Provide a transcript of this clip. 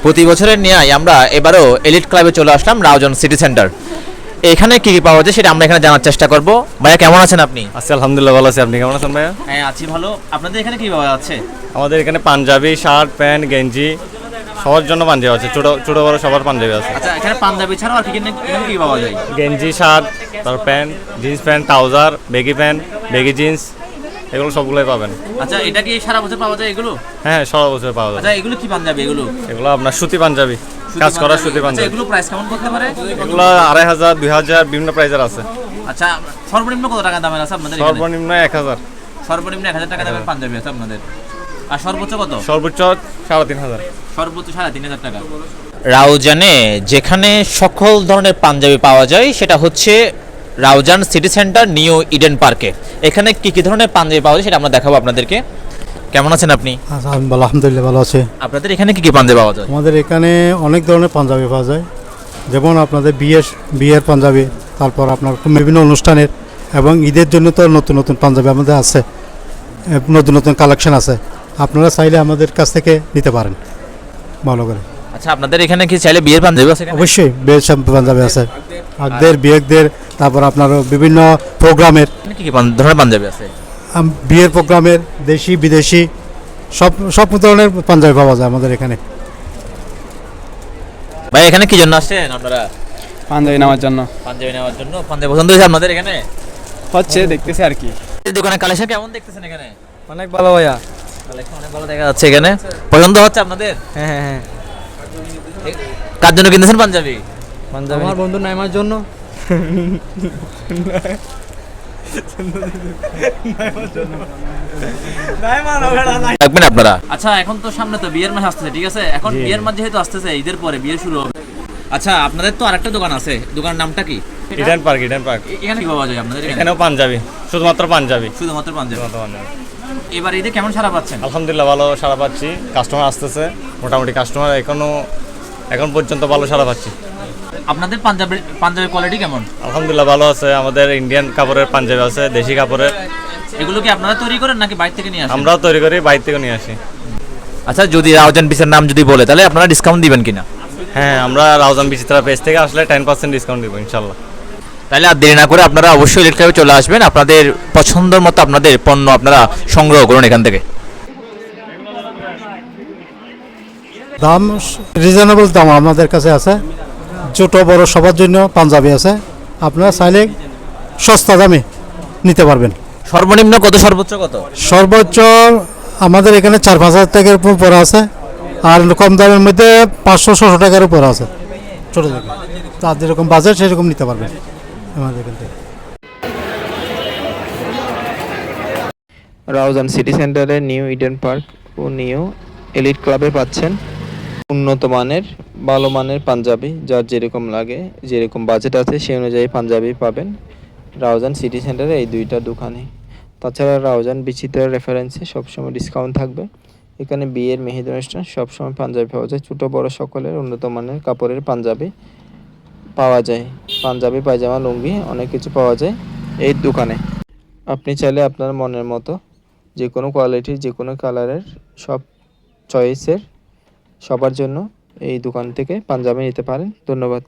প্রতি বছরের ন্যায় আমরা এবারও এলিট ক্লাবে চলে আসলাম রাউজান সিটি সেন্টার। এখানে কি কি পাওয়া যায় সেটা আমরা এখানে জানার চেষ্টা করব। ভাইয়া কেমন আছেন আপনি? আছি আলহামদুলিল্লাহ, ভালো আছি। আপনি কেমন আছেন ভাইয়া? হ্যাঁ আছি ভালো। আপনাদের এখানে কি পাওয়া যাচ্ছে? আমাদের এখানে পাঞ্জাবি, শার্ট, প্যান্ট, গেঞ্জি সবার জন্য পাঞ্জাবি আছে, ছোট ছোট বড় সবার পাঞ্জাবি আছে। আচ্ছা, এখানে পাঞ্জাবি ছাড়াও আর এখানে কি পাওয়া যায়? গেঞ্জি, শার্ট, তারপর pant, jeans pant, trouser, baggy pant, baggy jeans, এগুলো সবগুলোই পাবেন। আচ্ছা, এটা কি সারা বছর পাওয়া যায় এগুলো? হ্যাঁ, সারা বছর পাওয়া যায়। আচ্ছা, এগুলো কি পাঞ্জাবি? এগুলো আপনার সুতি পাঞ্জাবি, কাজ করা সুতি পাঞ্জাবি। এগুলো প্রাইস কেমন করতে পারে? এগুলো 2500, 2000 বিভিন্ন প্রাইজের আছে। আচ্ছা, সর্বনিম্ন কত টাকা দামের আছে আপনাদের এখানে? সর্বনিম্ন 1000। সর্বনিম্ন 1000 টাকা দামের পাঞ্জাবি আছে আপনাদের। আর সর্বোচ্চ কত? সর্বোচ্চ 3500। সর্বোচ্চ 3500 টাকা। রাউজানে যেখানে সকল ধরনের পাঞ্জাবি পাওয়া যায় সেটা হচ্ছে Raozan city centre new Eden পার্কে। এখানে কি কি ধরনের পাঞ্জাবি পাওয়া যায় সেটা আমরা দেখাবো আপনাদেরকে। কেমন আছেন আপনি? আলহামদুলিল্লাহ ভালো আছে। আপনাদের এখানে কি কি পাঞ্জাবি পাওয়া যায়? আমাদের এখানে অনেক ধরনের পাঞ্জাবি পাওয়া যায়, যেমন আপনাদের বিয়ের পাঞ্জাবি, তারপর আপনার বিভিন্ন অনুষ্ঠানের এবং ঈদের জন্য তো নতুন নতুন পাঞ্জাবি আমাদের আছে, নতুন নতুন কালেকশন আছে। আপনারা চাইলে আমাদের কাছ থেকে নিতে পারেন ভালো করে। আচ্ছা, আপনাদের এখানে কি চাইলে বিয়ের পাঞ্জাবি আছে? অবশ্যই বিয়ের সব পাঞ্জাবি আছে, আগদের বিয়েদের, তারপর আপনার বিভিন্ন প্রোগ্রামের কি কি ধরনের পাঞ্জাবি আছে? বিয়ের প্রোগ্রামের দেশি বিদেশি সব ধরনের পাঞ্জাবি পাওয়া যায় আমাদের এখানে। ভাই, এখানে কি জন্য আসছেন আপনারা? পাঞ্জাবি নেওয়ার জন্য। পাঞ্জাবি নেওয়ার জন্য। পাঞ্জাবি পছন্দ হয়েছে আপনাদের এখানে? হচ্ছে, দেখতেছি আর কি। দোকানের কালেকশন কেমন দেখতেছেন এখানে? অনেক ভালো ভাইয়া। কালেকশন অনেক ভালো দেখা যাচ্ছে এখানে। পছন্দ হচ্ছে আপনাদের? হ্যাঁ হ্যাঁ হ্যাঁ। কার জন্য কিনতেছেন পাঞ্জাবি? পাঞ্জাবি আমার বন্ধু নাইমার জন্য। রাখবেন আপনারা। আচ্ছা, এখন তো সামনে তো বিয়ের মাস আসতেছে, ঠিক আছে? এখন বিয়ের মাস যেহেতু আসতেছে, ঈদের পরে বিয়ে শুরু হবে। আচ্ছা, আপনাদের তো আরেকটা দোকান আছে, দোকানের নামটা কি? Eden park. এখানে কি পাওয়া যায় আপনাদের? এখানেও পাঞ্জাবি, শুধুমাত্র পাঞ্জাবি। শুধুমাত্র পাঞ্জাবি। এবার ঈদে কেমন সারা পাচ্ছেন? আলহামদুলিল্লাহ ভালো সারা পাচ্ছি, কাস্টমার আসতেছে মোটামুটি। কাস্টমার এখন পর্যন্ত ভালো সারা পাচ্ছি। আপনাদের পাঞ্জাবের কোয়ালিটি কেমন? আলহামদুলিল্লাহ ভালো আছে। আমাদের ইন্ডিয়ান কাপড়ের পাঞ্জাবি আছে, দেশি কাপড়ের। এগুলো কি আপনারা তৈরি করেন নাকি বাইরে থেকে নিয়ে আসেন? আমরাও তৈরি করি, বাইরে থেকে নিয়ে আসি। আচ্ছা, যদি রাউজান বিচের নাম যদি বলে তাহলে আপনারা ডিসকাউন্ট দিবেন কিনা? হ্যাঁ, আমরা রাউজান বিচিত্রা পেজ থেকে আসলে 10% ডিসকাউন্ট দিব ইনশাল্লাহ। তাহলে আর দেরি না করে আপনারা অবশ্যই ইলেকট্রিক ক্লাবে চলে আসবেন। আপনাদের পছন্দের মতো আপনাদের পণ্য আপনারা সংগ্রহ করুন এখান থেকে। দাম রিজনেবল দাম আমাদের কাছে আছে, ছোট বড় সবার জন্য পাঞ্জাবি আছে। আপনারা চাইলে সস্তা দামে নিতে পারবেন। সর্বনিম্ন কত, সর্বোচ্চ কত? সর্বোচ্চ আমাদের এখানে 4-5 হাজার টাকার উপর আছে, আর কম দামের মধ্যে 500-600 টাকার উপর আছে। ছোটো থেকে তার যেরকম বাজেট সেরকম নিতে পারবেন আমাদের এখান থেকে। রাউজান সিটি সেন্টারে নিউ ইডেন পার্ক ও নিউ এলিট ক্লাবে পাচ্ছেন উন্নত মানের, ভালো মানের পাঞ্জাবি। যার যেরকম লাগে, যেরকম বাজেট আছে সেই অনুযায়ী পাঞ্জাবি পাবেন রাউজান সিটি সেন্টারে এই দুইটা দোকানে। তাছাড়া রাউজান বিচিত্রা রেফারেন্সে সবসময় ডিসকাউন্ট থাকবে। এখানে বিয়ের মেহেদি অনুষ্ঠান সবসময় পাঞ্জাবি পাওয়া যায়, ছোটো বড়ো সকলের উন্নত মানের কাপড়ের পাঞ্জাবি পাওয়া যায়। পাঞ্জাবি, পায়জামা, লুঙ্গি অনেক কিছু পাওয়া যায় এই দোকানে। আপনি চাইলে আপনার মনের মতো যে কোনো কোয়ালিটির, যে কোনো কালারের, সব চয়েসের সবার জন্য এই দোকান থেকে পাঞ্জাবি নিতে পারেন। ধন্যবাদ।